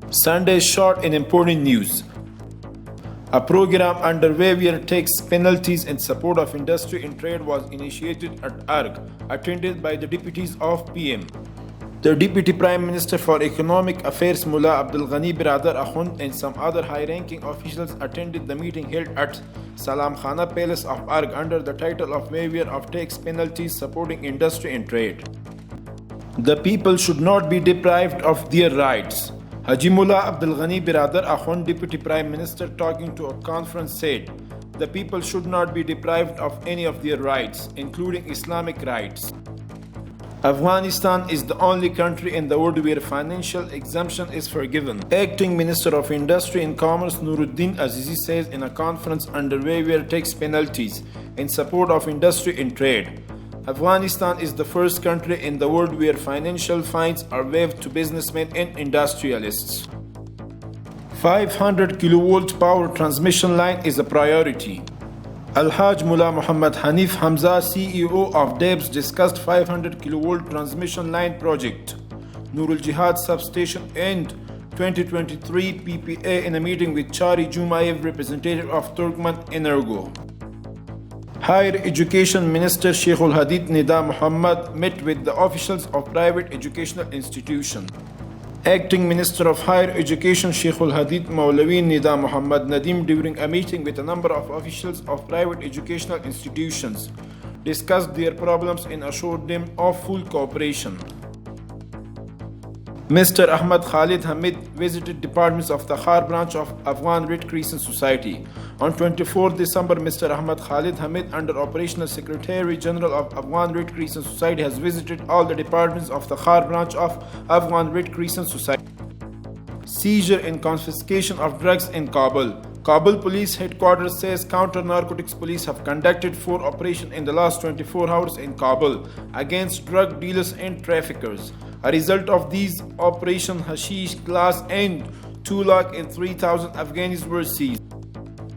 Sunday's short in important news. A program underway where tax penalties in support of industry and trade was initiated at ARG, attended by the deputies of PM. The Deputy Prime Minister for Economic Affairs Mullah Abdul Ghani Biradar Akhund and some other high-ranking officials attended the meeting held at Salam Khana Palace of ARG under the title of Waiver of Tax Penalties Supporting Industry and Trade. The people should not be deprived of their rights. Haji Mullah Abdul Ghani Biradar Akhund, Deputy Prime Minister, talking to a conference, said, "The people should not be deprived of any of their rights, including Islamic rights. Afghanistan is the only country in the world where financial exemption is forgiven." Acting Minister of Industry and Commerce Nuruddin Azizi says in a conference underway where tax penalties in support of industry and trade. Afghanistan is the first country in the world where financial fines are waived to businessmen and industrialists. 500 kilovolt power transmission line is a priority. Al-Haj Mullah Muhammad Hanif Hamza, CEO of DEBS, discussed 500 kilovolt transmission line project, Nurul Jihad substation and 2023 PPA in a meeting with Chari Jumayev, representative of Turkmen Energo. Higher Education Minister Sheikh Al-hedayat Nida Muhammad met with the officials of private educational institutions. Acting Minister of Higher Education Sheikh Al-hedayat Maulawi Nida Muhammad Nadim, during a meeting with a number of officials of private educational institutions, discussed their problems and assured them of full cooperation. Mr. Ahmad Khalid Hamid visited departments of the Khar branch of Afghan Red Crescent Society. On 24 December, Mr. Ahmad Khalid Hamid, under Operational Secretary General of Afghan Red Crescent Society, has visited all the departments of the Khar branch of Afghan Red Crescent Society. Seizure and confiscation of drugs in Kabul. Kabul Police Headquarters says counter-narcotics police have conducted 4 operations in the last 24 hours in Kabul against drug dealers and traffickers. A result of these operations, hashish, glass and 2,03,000 Afghanis were seized.